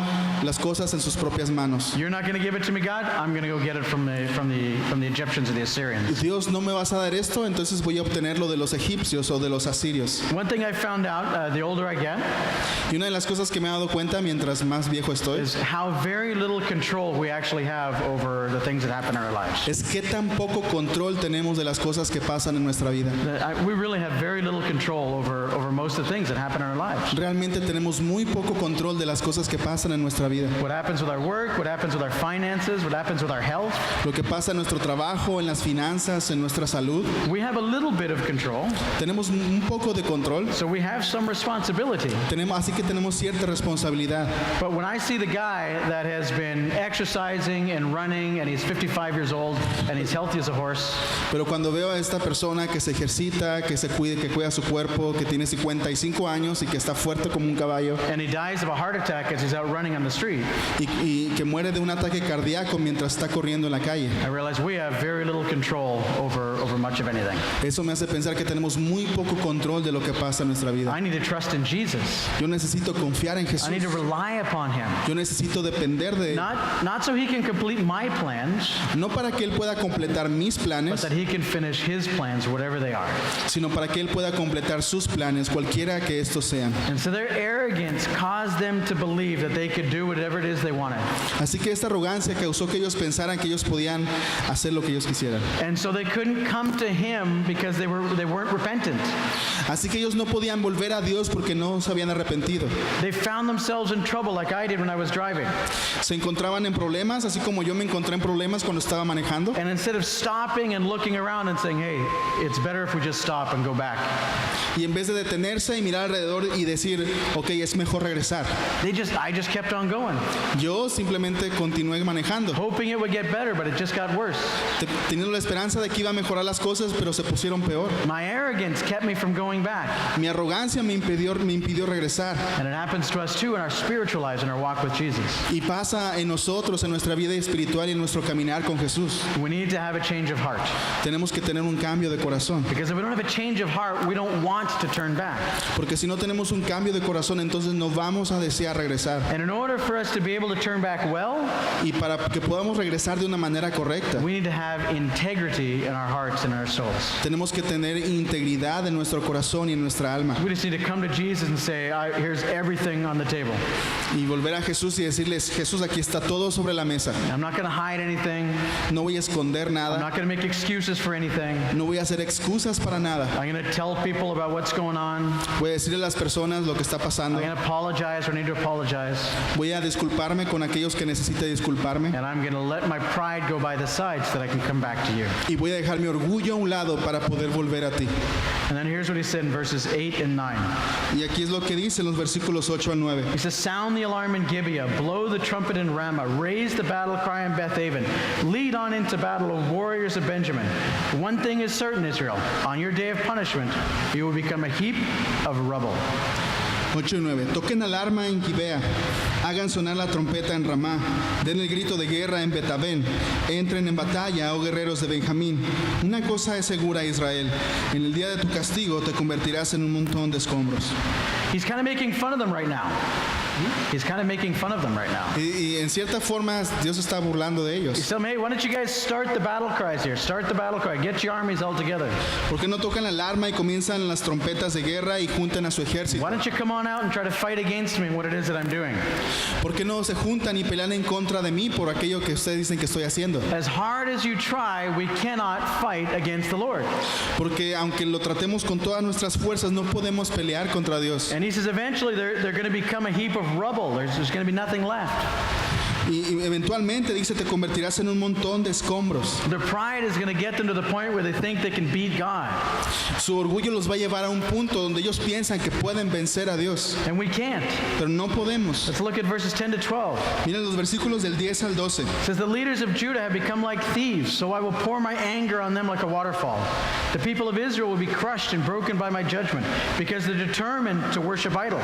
las cosas en sus propias manos. You're not going to give it to me, God. I'm going to go get it from the Egyptians or the Assyrians. Dios, no me vas a dar esto, entonces voy a obtenerlo de los egipcios o de los asirios. One thing I found out, the older I get, Y una de las cosas que me he dado cuenta mientras más viejo estoy is how very little control we actually have over the things that happen in our lives. es qué tan poco control tenemos de las cosas que pasan en nuestra vida. We really have very little control over most of the things that happen in our lives. Realmente tenemos muy poco control de las cosas que pasan en nuestra vida. What happens with our work, what happens with our finances, what happens with our health. Lo que pasa en nuestro trabajo, en las finanzas, en nuestra salud. We have a little bit of control, Tenemos un poco de control. so we have some responsibility. Así que tenemos cierta responsabilidad. But when I see the guy that has been exercising and running and he's 55 years old and he's healthy as a horse, Pero cuando veo a esta persona que se ejercita, que se cuide, que cuida su cuerpo, que tiene 55 años y que está fuerte como un caballo and he dies of a heart attack as he's out running on the street, y que muere de un ataque cardíaco mientras está corriendo en la calle, I realize we have very little control over much of anything. eso me hace pensar que tenemos muy poco control de lo que pasa en nuestra vida. I need to trust in Jesus. Yo necesito confiar en Jesús. I need to rely upon him. Yo necesito depender de Él. Not so he can complete my plans, No para que Él pueda completar mis but planes, that he can finish his plans, whatever they are. sino para que Él pueda completar sus planes, cualquiera que estos sean. And so their arrogance caused them to believe that they could do whatever it is they wanted. Así que esta arrogancia causó que ellos pensaran que ellos podían hacer lo que ellos quisieran. And so they couldn't come to him because they weren't repentant. Así que ellos no podían volver a Dios porque no se habían arrepentido. They found themselves in trouble like I did when I was driving. Se encontraban en problemas, así como yo me encontré en problemas cuando estaba manejando. And instead of stopping and looking around and saying, hey, it's better if we just stop and go back, Y en vez de detenerse y mirar alrededor y decir, ok, es mejor regresar, I just kept on going, yo simplemente continué manejando, hoping it would get better, but it just got worse. teniendo la esperanza de que iba a mejorar las cosas, pero se pusieron peor. My arrogance kept me from going back. Mi arrogancia me impidió regresar. And it happens to us too in our spiritual lives, in our walk with Jesus. Y pasa en nosotros, en nuestra vida espiritual y en nuestro caminar con Jesús. We need to have a change of heart. Tenemos que tener un cambio de corazón. Because if we don't have a change of heart, we don't want to turn back. Porque si no tenemos un cambio de corazón, entonces no vamos a desear regresar. And in order for us to be able to turn back well, Y para que podamos regresar de una manera correcta, we need to have integrity in our hearts and our souls. tenemos que tener integridad en nuestro corazón y en nuestra alma. We just need to come to Jesus and say, here's everything on the table. Y volver a Jesús y decirles, Jesús, aquí está todo sobre la mesa. I'm not going to hide anything. No voy a esconder I'm nada. not going to make excuses for anything. No voy a hacer excusas para nada. I'm going to tell people about what's going on. Voy a decirle a las personas lo que está pasando. I'm going to apologize or need to apologize. Voy a disculparme con aquellos que necesite disculparme. And I'm going to let my pride go by the side so that I can come back to you. Y voy a dejar mi orgullo a un lado para poder volver a ti. And then here's what he said in verses 8 and 9. Y aquí es lo que dice en los versículos 8 al 9. He says, sound the alarm in Gibeah, blow the trumpet in Ramah, raise the battle cry in Beth-aven, lead on into battle, O warriors of Benjamin. One thing is certain, Israel, on your day of punishment, you will become a heap of rubble. 8 y 9. Toquen alarma en Gibea, hagan sonar la trompeta en Ramá, den el grito de guerra en Betavén, entren en batalla, oh guerreros de Benjamín. Una cosa es segura, Israel, en el día de tu castigo te convertirás en un montón de escombros. He's kind of making fun of them right now. He's kind of making fun of them right now. Y en cierta forma Dios está burlando de He's ellos. telling me, hey, why don't you guys start the battle cries here? Start the battle cry. Get your armies all together. ¿Por qué no tocan la alarma y comienzan las trompetas de guerra y juntan a su ejército? Why don't you come on out and try to fight against me and what it is that I'm doing? ¿Por qué no se juntan y pelean en contra de mí por aquello que ustedes dicen que estoy haciendo? As hard as you try, we cannot fight against the Lord. Porque aunque lo tratemos con todas nuestras fuerzas, no podemos pelear contra Dios. And he says eventually they're going to become a heap of rubble. There's going to be nothing left. Y eventualmente dice, te convertirás en un montón de escombros. Their pride is going to get them to the point where they think they can beat God. Su orgullo los va a llevar a un punto donde ellos piensan que pueden vencer a Dios, And we can't. pero no podemos. Let's look at verses 10 to 12. Miren los versículos del 10 al 12. It says, the leaders of Judah have become like thieves, so I will pour my anger on them like a waterfall. The people of Israel will be crushed and broken by my judgment, because they're determined to worship idols.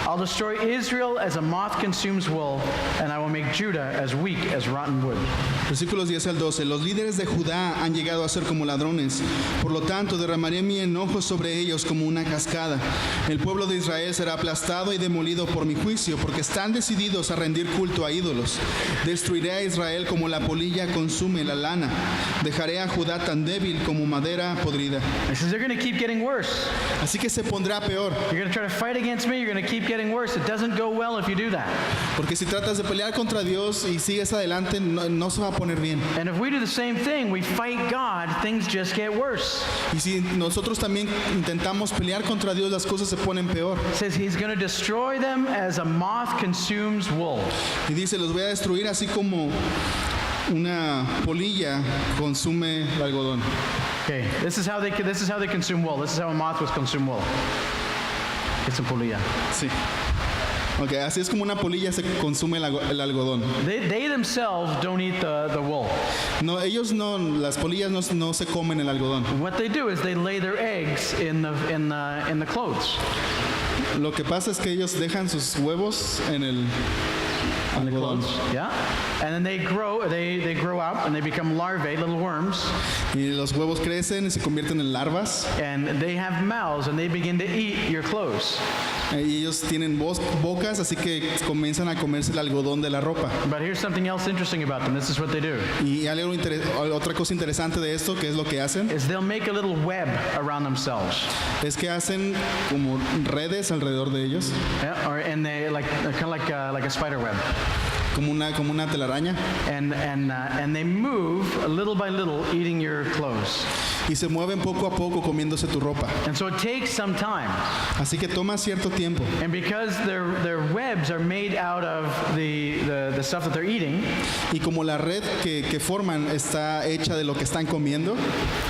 I'll destroy Israel as a moth consumes wool, and I will make Judah as weak as rotten wood. Versículos 10 al 12. Los líderes de Judá han llegado a ser como ladrones. Por lo tanto, derramaré mi enojo sobre ellos como una cascada. El pueblo de Israel será aplastado y demolido por mi juicio, porque están decididos a rendir culto a ídolos. Destruiré a Israel como la polilla consume la lana. Dejaré a Judá tan débil como madera podrida. It says they're going to keep getting worse. Así que se pondrá peor. You're going to try to fight against me, you're going to keep getting worse. It doesn't go well if you do that. Porque si tratas de pelear contra contra Dios y sigues adelante, no se va a poner bien. And if we do the same thing, we fight God, things just get worse. Y si nosotros también intentamos pelear contra Dios, las cosas se ponen peor. It says he's going to destroy them as a moth consumes wool. Y dice, los voy a destruir así como una polilla consume el algodón. Okay, this is how they consume wool. This is how a moth would consume wool. It's a polilla. Sí. Ok, así es como una polilla se consume el algodón. They themselves don't eat the wool. No, ellos no, las polillas no se comen el algodón. What they do is they lay their eggs in the clothes. Lo que pasa es que ellos dejan sus huevos en el algodón. Yeah, and then they grow up and they become larvae, little worms, Y los huevos crecen y se convierten en larvas. and they have mouths and they begin to eat your clothes. Y ellos tienen bocas, así que comienzan a comerse el algodón de la ropa. But here's something else interesting about them. This is what they do: Y otra cosa interesante de esto, que es lo que hacen, is they'll make a little web around themselves, es que hacen como redes alrededor de ellos, yeah? And they kind of like a spider web, como una telaraña, and they move little by little, eating your clothes. y se mueven poco a poco comiéndose tu ropa. And so it takes some time. Así que toma cierto tiempo. And because their webs are made out of the stuff that they're eating, Y como la red que forman está hecha de lo que están comiendo,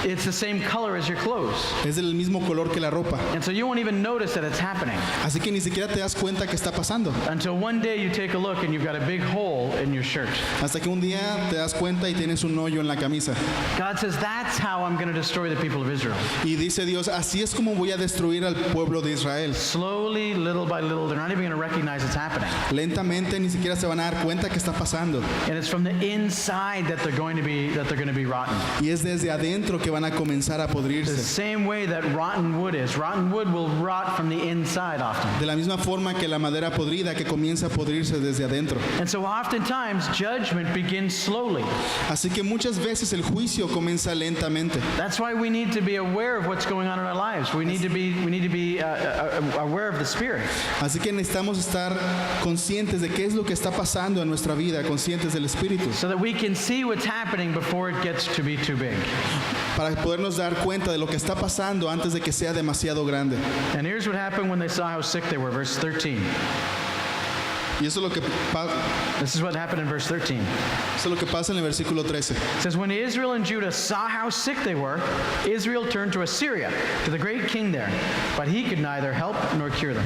it's the same color as your clothes. es del mismo color que la ropa. And so you won't even notice that it's happening Así que ni siquiera te das cuenta que está pasando. until one day you take a look and you've got a big hole in your shirt. Hasta que un día te das cuenta y tienes un hoyo en la camisa. God says, that's how I'm going to destroy the people of Israel. Y dice Dios, así es como voy a destruir al pueblo de Israel. Slowly, little by little, they're not even going to recognize it's happening. Lentamente ni siquiera se van a dar cuenta que está pasando. And it's from the inside that they're going to be rotten. Y es desde adentro que van a comenzar a The podrirse. same way that rotten wood is. Rotten wood will rot from the inside often. De la misma forma que la madera podrida que comienza a podrirse desde adentro. And so oftentimes judgment begins slowly. Así que muchas veces el juicio comienza lentamente. That's why we need to be aware of what's going on in our lives. We need to be aware of the Spirit. Así que necesitamos estar conscientes de qué es lo que está pasando en nuestra vida, conscientes del Espíritu, So that we can see what's happening before it gets to be too big. para podernos dar cuenta de lo que está pasando antes de que sea demasiado grande. And here's what happened when they saw how sick they were, verse 13. Y eso es lo que, This is what happened in verse 13. eso es lo que pasa en el versículo 13. It says, when Israel and Judah saw how sick they were, Israel turned to Assyria, to the great king there, but he could neither help nor cure them.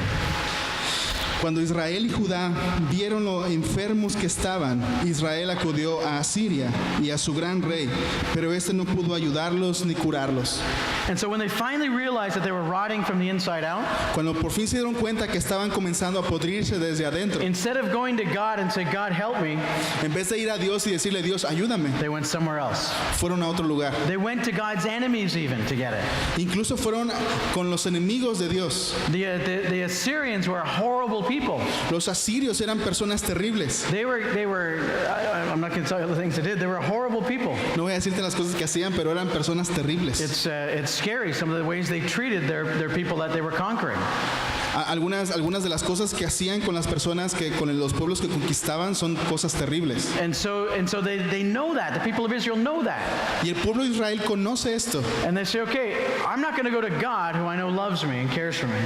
Cuando Israel y Judá vieron lo enfermos que estaban, Israel acudió a Asiria y a su gran rey, pero este no pudo ayudarlos ni curarlos. And so when they finally realized that they were rotting from the inside out, Cuando por fin se dieron cuenta que estaban comenzando a podrirse desde adentro, instead of going to God and say, God, help me, en vez de ir a Dios y decirle, Dios, ayúdame, they went somewhere else. fueron a otro lugar. They went to God's enemies even to get it. Incluso fueron con los enemigos de Dios. The Assyrians were horrible people. Los asirios eran personas terribles. They were I'm not going to tell you the things they did. They were horrible people. No voy a decirte las cosas que hacían, pero eran personas terribles. It's scary, some of the ways they treated their people that they were conquering. Algunas de las cosas que hacían con las personas, con los pueblos que conquistaban, son cosas terribles. And so they know that. The people of Israel know that. Y el pueblo de Israel conoce esto. And they say, okay, I'm not going to go to God, who I know loves me and cares for me.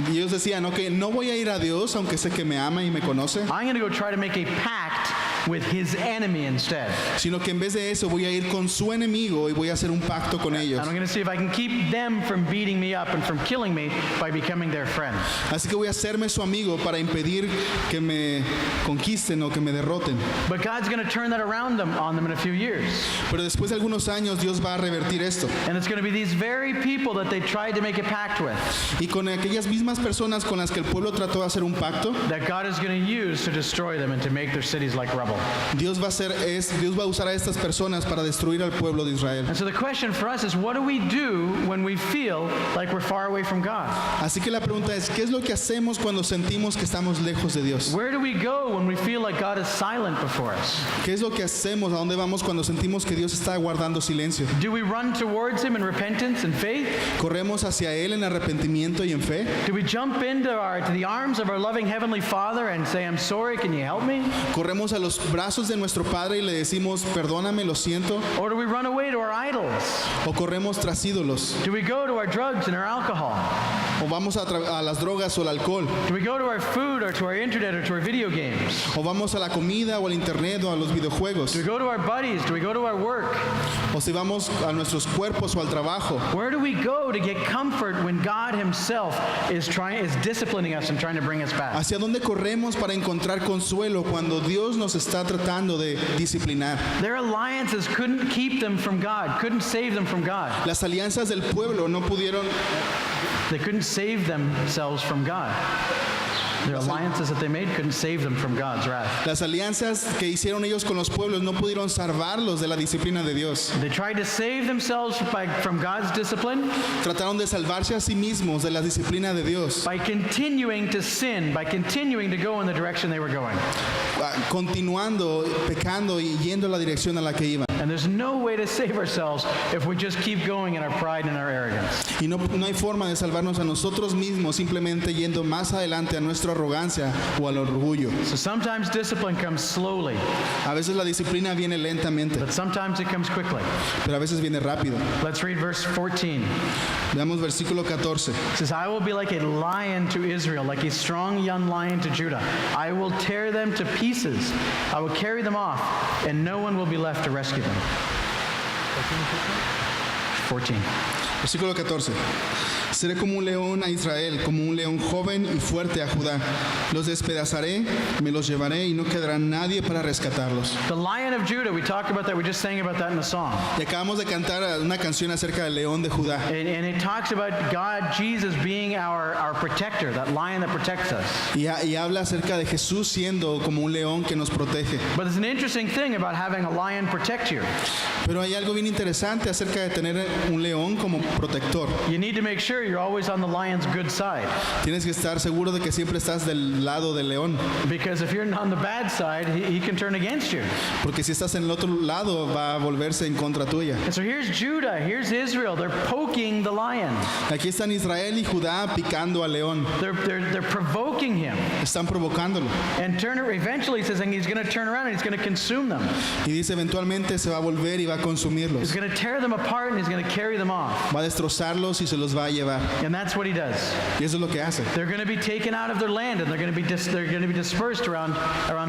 Y ellos decían, ok, no voy a ir a Dios, aunque sé que me ama y me conoce, I'm going to go try to make a pact with his enemy instead. sino que en vez de eso voy a ir con su enemigo y voy a hacer un pacto con ellos. And I'm going to see if I can keep them from beating me up and from killing me by becoming their friend. Así que voy a hacerme su amigo para impedir que me conquisten o que me derroten. But God's going to turn that around on them in a few years. Pero después de algunos años Dios va a revertir esto. And it's going to be these very people that they tried to make a pact with Y con aquellas mismas personas con las que el pueblo trató de hacer un pacto, that God is going to use to destroy them and to make their cities like rubble. Dios va a usar a estas personas para destruir al pueblo de Israel. And so the question for us is, what do we do when we feel like we're far away from God? Así que la pregunta es, ¿qué es es lo que hacemos cuando sentimos que estamos lejos de Dios? Where do we go when we feel like God is silent before us? ¿Qué es lo que hacemos? ¿A dónde vamos cuando sentimos que Dios está guardando silencio? Do we run towards Him in repentance and faith? ¿Corremos hacia Él en arrepentimiento y en fe? Do we jump into the arms of our loving Heavenly Father and say, I'm sorry, can you help me? ¿Corremos a los brazos de nuestro Padre y le decimos, perdóname, lo siento? Or do we run away to our idols? ¿O corremos tras ídolos? Do we go to our drugs and our alcohol? ¿O vamos a las drogas o al alcohol? Do we go to our food or to our internet or to our video games? ¿O vamos a la comida o al internet o a los videojuegos? Do we go to our buddies? Do we go to our work? ¿O si vamos a nuestros cuerpos o al trabajo? Where do we go to get comfort when God Himself is disciplining us and trying to bring us back? ¿Hacia dónde corremos para encontrar consuelo cuando Dios nos está tratando de disciplinar? Their alliances couldn't keep them from God, couldn't save them from God. Las alianzas del pueblo no pudieron, They couldn't save themselves from God. Their alliances that they made couldn't save them from God's wrath. las alianzas que hicieron ellos con los pueblos no pudieron salvarlos de la disciplina de Dios. They tried to save themselves from God's discipline Trataron de salvarse a sí mismos de la disciplina de Dios, by continuing to sin, by continuing to go in the direction they were going. continuando, pecando y yendo a la dirección a la que iban. And there's no way to save ourselves if we just keep going in our pride and our arrogance. Y no hay forma de salvarnos a nosotros mismos simplemente yendo más adelante a nuestra arrogancia o al orgullo. So sometimes discipline comes slowly, A veces la disciplina viene lentamente, but sometimes it comes quickly. pero a veces viene rápido. Let's read verse 14. Veamos versículo 14. It says, I will be like a lion to Israel, like a strong young lion to Judah. I will tear them to pieces. I will carry them off, and no one will be left to rescue them. 14. Versículo 14. Seré como un león a Israel, como un león joven y fuerte a Judá. Los despedazaré, me los llevaré y no quedará nadie para rescatarlos. The Lion of Judah, we talked about that. We just sang about that in the song. Y acabamos de cantar una canción acerca del león de Judá. And it talks about God, Jesus being our protector, that lion that protects us. Y habla acerca de Jesús siendo como un león que nos protege. But there's an interesting thing about having a lion protect you. Pero hay algo bien interesante acerca de tener un león como protector. You need to make sure you're always on the lion's good side. Tienes que estar seguro de que siempre estás del lado del león. Because if you're on the bad side, he can turn against you. Porque si estás en el otro lado va a volverse en contra tuya. And so here's Judah, here's Israel. They're poking the lion. Aquí están Israel y Judá picando al león. They're provoking him. Están provocándolo. And eventually says he's going to turn around and he's going to consume them. Y dice eventualmente se va a volver y va a consumirlos. He's going to tear them apart and he's going to carry them off. Va a destrozarlos y se los va a llevar. And that's what he does. Y eso es lo que hace. They're going to be taken out of their land and they're going to be dispersed around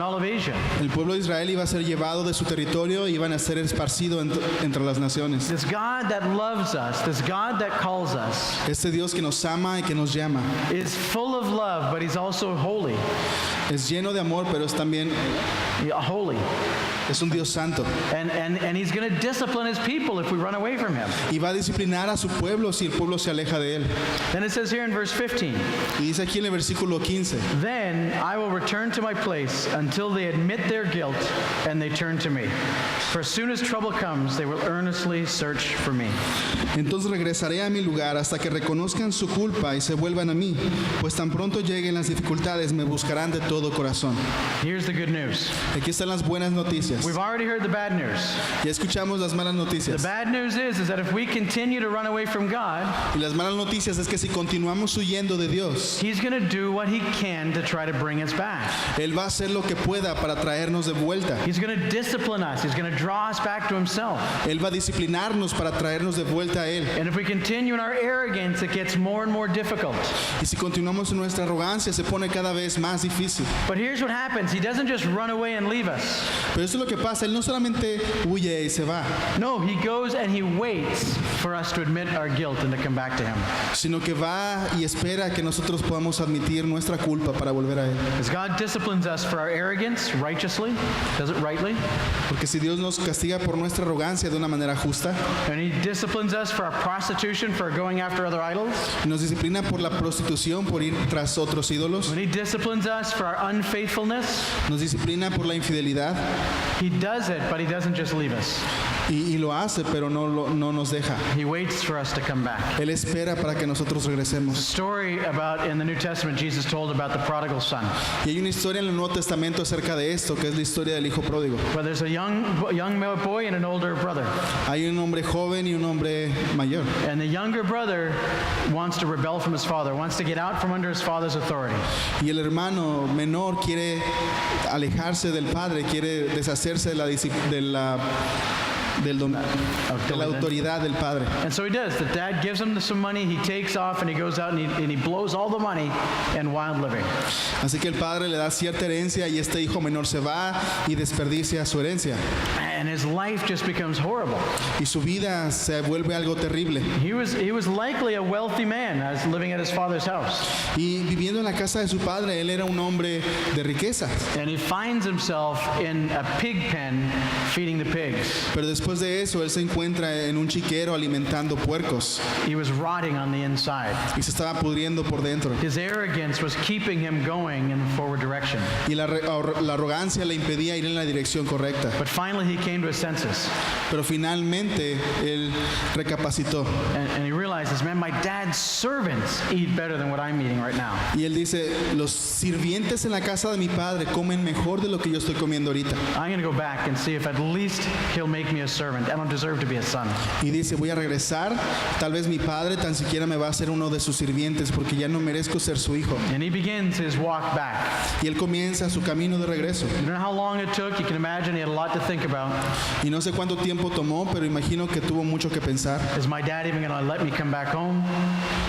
all of Asia. El pueblo de Israel iba a ser llevado de su territorio y iban a ser esparcidos entre las naciones. This God that loves us, this God that calls us, Este Dios que nos ama y que nos llama is full of love, but he's also holy. es lleno de amor, pero es también Holy. es un Dios santo. And he's going to discipline his people if we run away from him. Y va a disciplinar a su pueblo si el pueblo se aleja de él. Then it says here in verse 15, Y dice aquí en el versículo 15. then I will return to my place until they admit their guilt and they turn to me. For as soon as trouble comes, they will earnestly search for me. Entonces regresaré a mi lugar hasta que reconozcan su culpa y se vuelvan a mí, pues tan pronto lleguen las dificultades me buscarán de todo corazón. Here's the good news. Aquí están las buenas noticias. We've already heard the bad news. Ya escuchamos las malas The noticias. bad news is that if we continue to run away from God, Y las malas noticias es que si continuamos huyendo de Dios, he's going to do what he can to try to bring us back. Él va a hacer lo que pueda para traernos de vuelta. He's going to discipline us. He's going to draw us back to himself. Él va a disciplinarnos para traernos de vuelta a Él. And if we continue in our arrogance, it gets more and more difficult. Y si continuamos en nuestra arrogancia, se pone cada vez más difícil. But here's what happens. He doesn't just run away and leave us. Pero eso es lo que pasa. Él no solamente huye y se va, No, he goes and he waits for us to admit our guilt and to come back to him. sino que va y espera que nosotros podamos admitir nuestra culpa para volver a Él. As God disciplines us for our arrogance righteously, does it rightly, Porque si Dios nos castiga por nuestra arrogancia de una manera justa, and he disciplines us for our prostitution, for going after other idols, y nos disciplina por la prostitución, por ir tras otros ídolos, when he disciplines us for our unfaithfulness, nos disciplina por la infidelidad, he does it, but he doesn't just leave us. y lo hace, pero no nos deja. He waits for us to come back. Él espera para que nosotros regresemos. Story about in the New Testament Jesus told about the prodigal son. Y hay una historia en el Nuevo Testamento acerca de esto, que es la historia del hijo pródigo. Where there's a young boy and an older brother. Hay un hombre joven y un hombre mayor. And the younger brother wants to rebel from his father, wants to get out from under his father's authority. Y el hermano menor quiere alejarse del padre, quiere deshacerse de la autoridad del padre. And so he does. The dad gives him some money, he takes off and he goes out and he blows all the money in wild living. Así que el padre le da cierta herencia y este hijo menor se va y desperdicia su herencia. And his life just becomes horrible. Y su vida se vuelve algo terrible. He was likely a wealthy man as living at his father's house. Y viviendo en la casa de su padre, él era un hombre de riqueza. And he finds himself in a pig pen feeding the pigs. Pero después de eso, él se encuentra en un chiquero alimentando puercos. He was rotting on the inside. Y se estaba pudriendo por dentro. His arrogance was keeping him going in the forward direction. Y la arrogancia le impedía ir en la dirección correcta. But finally he came to his senses. Pero finalmente él recapacitó. And he realizes, man, my dad's servants eat better than what I'm eating right now. Y él dice, los sirvientes en la casa de mi padre comen mejor de lo que yo estoy comiendo ahorita. I'm going to go back and see if at least he'll make me a servant. I don't deserve to be a son. Y dice, voy a regresar, tal vez mi padre tan siquiera me va a hacer uno de sus sirvientes porque ya no merezco ser su hijo. And he begins his walk back. Y él comienza su camino de regreso. You don't know how long it took. You can imagine he had a lot to think about. Y no sé cuánto tiempo tomó, pero imagino que tuvo mucho que pensar. Is my dad even going to let me come back home?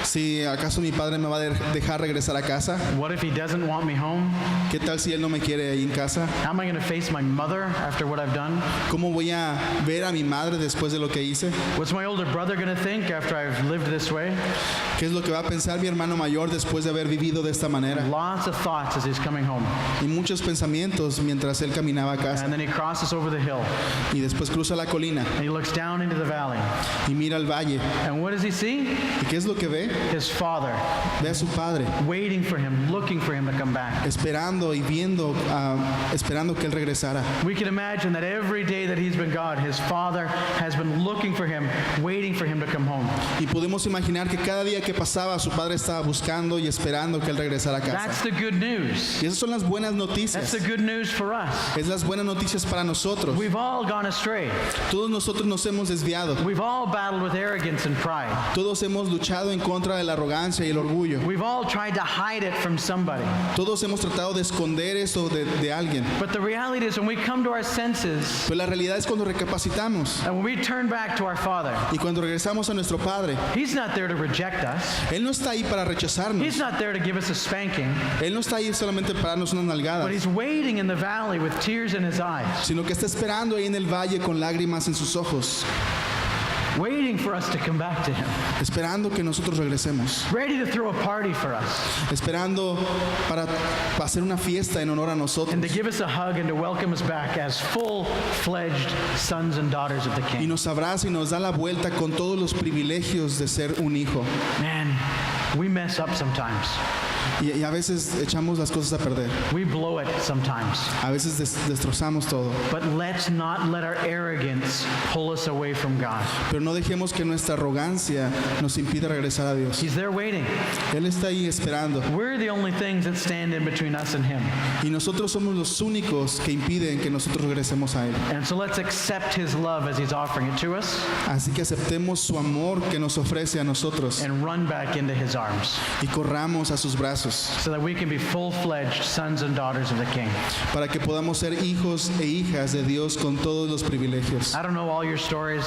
Si acaso mi padre me va a dejar regresar a casa. What if he doesn't want me home? ¿Qué tal si él no me quiere ahí en casa? How am I going to face my mother after what I've done? ¿Cómo voy a ver a mi madre después de lo que hice? What's my older brother going to think after I've lived this way? ¿Qué es lo que va a pensar mi hermano mayor después de haber vivido de esta manera? Lots of thoughts as he's coming home. Y muchos pensamientos mientras él caminaba a casa. And then he crosses over the hill. Y después cruza la colina And he looks down into the valley. y mira al valle. And what does he see? ¿Y qué es lo que ve? His father Ve a su padre waiting for him, looking for him to come back. esperando y viendo, esperando que él regresara. We can imagine that every day that he's been gone, his father has been looking for him, waiting for him to come home. Y podemos imaginar que cada día que pasaba su padre estaba buscando y esperando que él regresara a That's casa. the good news. Y esas son las buenas That's noticias. the good news for us. Es las buenas noticias para nosotros. We've all gone astray. Todos nosotros nos hemos desviado. We've all battled with arrogance and pride. Todos hemos luchado en contra de la arrogancia y el orgullo. We've all tried to hide it from somebody. Todos hemos tratado de esconder eso de alguien. But the reality is when we come to our senses Pero la realidad es cuando recapacitamos and when we turn back to our Father, y cuando regresamos a nuestro Padre. He's not there to reject us. Él no está ahí para rechazarnos. He's not there to give us a spanking. Él no está ahí solamente para darnos unas But nalgadas, He's waiting in the valley with tears in His eyes, sino que está esperando ahí en el valle con lágrimas en sus ojos, waiting for us to come back to Him, esperando que nosotros regresemos, ready to throw a party for us, esperando para hacer una fiesta en honor a nosotros and to give us a hug and to welcome us back as full-fledged sons and daughters of the y King. nos abraza y nos da la vuelta con todos los privilegios de ser un hijo. Man, we mess up sometimes. Y a veces echamos las cosas a perder, We blow it sometimes. a veces destrozamos todo, But let's not let our arrogance pull us away from God. pero no dejemos que nuestra arrogancia nos impida regresar a Dios. He's there waiting. Él está ahí esperando We're the only things that stand in between us and Him. y nosotros somos los únicos que impiden que nosotros regresemos a Él. And so let's accept His love as He's offering it to us Así que aceptemos su amor que nos ofrece a nosotros and run back into His arms y corramos a sus brazos so that we can be full-fledged sons and daughters of the King. para que podamos ser hijos e hijas de Dios con todos los privilegios. I don't know all your stories.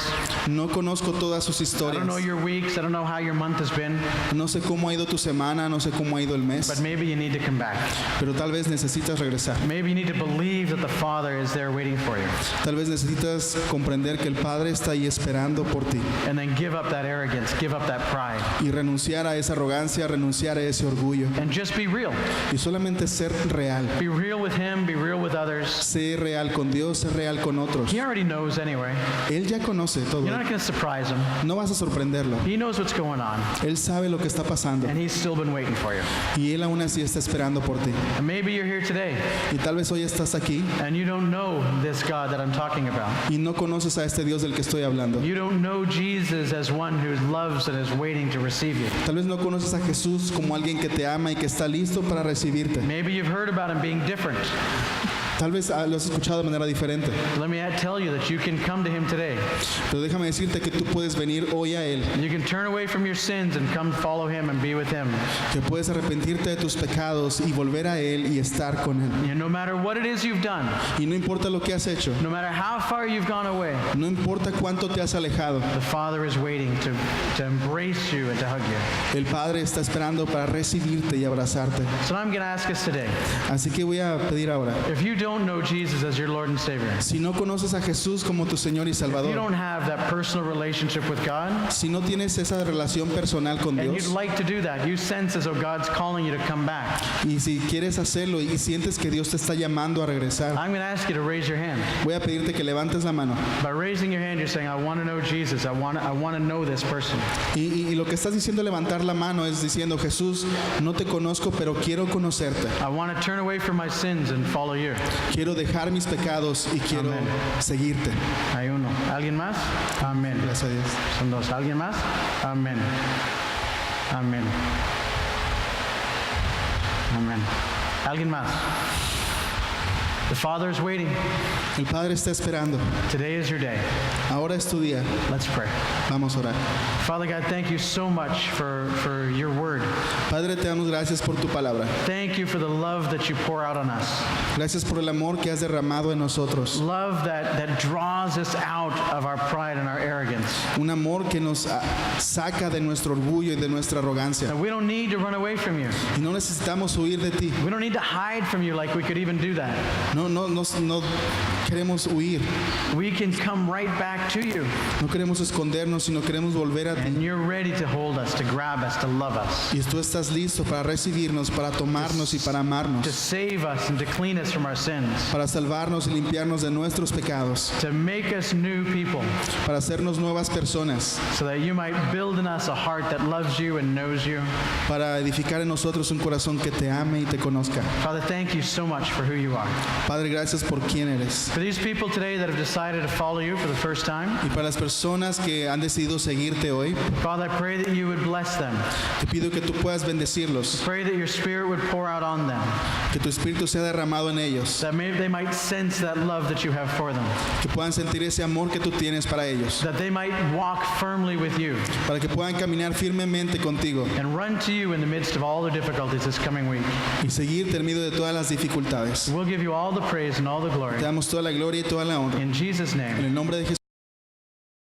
No conozco todas sus I don't know historias. your weeks. I don't know how your month has been. No sé cómo ha ido tu semana, no sé cómo ha ido el mes, But maybe you need to come back. pero tal vez necesitas regresar. Maybe you need to believe that the Father is there waiting for you. Tal vez necesitas comprender que el Padre está ahí esperando por ti And then give up that arrogance. Give up that pride. y renunciar a esa arrogancia, renunciar a ese orgullo and just be real. y solamente ser real. Be real with him, be real with others. Sé real con Dios, sé real con otros. He already knows anyway. Él ya conoce todo. You're not going to surprise him. No vas a sorprenderlo. He knows what's going on, Él sabe lo que está pasando and he's still been waiting for you. y Él aún así está esperando por ti. And maybe you're here today, Y tal vez hoy estás aquí and you don't know this God that I'm talking about. y no conoces a este Dios del que estoy hablando. You don't know Jesus as one who loves and is waiting to receive you. Tal vez no conoces a Jesús como alguien que te ama y que está listo para recibirte. Maybe you've heard about him being different. Tal vez lo has escuchado de manera diferente. Let me tell you that you can come to him today. Pero déjame decirte que tú puedes venir hoy a Él, You can turn away from your sins and come follow him and be with him. que puedes arrepentirte de tus pecados y volver a Él y estar con Él. No matter what it is you've done, Y no importa lo que has hecho, no matter how far you've gone away, no importa cuánto te has alejado, the Father is waiting to embrace you and to hug you. el Padre está esperando para recibirte y abrazarte. So I'm going to ask us today, Así que voy a pedir ahora, if you don't know Jesus as your Lord and Savior, si no conoces a Jesús como tu Señor y if you Salvador, don't have that personal relationship with God, si no tienes esa relación personal con and you'd Dios, like to do that, you sense as though God's calling you to come back, y si quieres hacerlo y sientes que Dios te está llamando a regresar, I'm going to ask you to raise your hand. voy a pedirte que levantes la mano. By raising your hand, you're saying, I want to know Jesus. I want to know this person. Y lo que estás diciendo levantar la mano es diciendo, Jesús, no te conozco, pero quiero conocerte. I want to turn away from my sins and follow you. Quiero dejar mis pecados y quiero Amén. seguirte. Hay uno. ¿Alguien más? Amén. Gracias a Dios. Son dos. ¿Alguien más? Amén. Amén. Amén. ¿Alguien más? The Father is waiting. El Padre está esperando. Today is your day. Ahora es tu día. Let's pray. Vamos a orar. Father God, thank you so much for your word. Padre, te damos gracias por tu palabra. Thank you for the love that you pour out on us. Gracias por el amor que has derramado en nosotros. Love that draws us out of our pride and our arrogance. Un amor que nos saca de nuestro orgullo y de nuestra arrogancia. That we don't need to run away from you. Y no necesitamos huir de ti. We don't need to hide from you like we could even do that. No queremos huir. We can come right back to you. No queremos escondernos, sino queremos volver a ti. And you're ready to hold us, to grab us, to love us, Y tú estás listo para recibirnos, para tomarnos y para to amarnos, save us and to clean us from our sins, para salvarnos y limpiarnos de nuestros pecados, to make us new people, para hacernos nuevas personas, so that you might build in us a heart that loves you and knows you. para edificar en nosotros un corazón que te ame y te conozca. Father, thank you so much for who you are. Padre, gracias por quién eres. For these people today that have decided to follow you for the first time, Y para las personas que han decidido seguirte hoy, Father, I pray that you would bless them. te pido que tú puedas bendecirlos, Pray that your Spirit would pour out on them, que tu espíritu sea derramado en ellos, that maybe they might sense that love that you have for them, que puedan sentir ese amor que tú tienes para ellos, that they might walk firmly with you para que puedan caminar firmemente contigo and run to you in the midst of all the difficulties this coming week. y seguirte en medio de todas las dificultades. We'll give you all the praise and all the glory. Te damos toda la gloria y toda la honra. In Jesus' En name, el nombre de Jesús.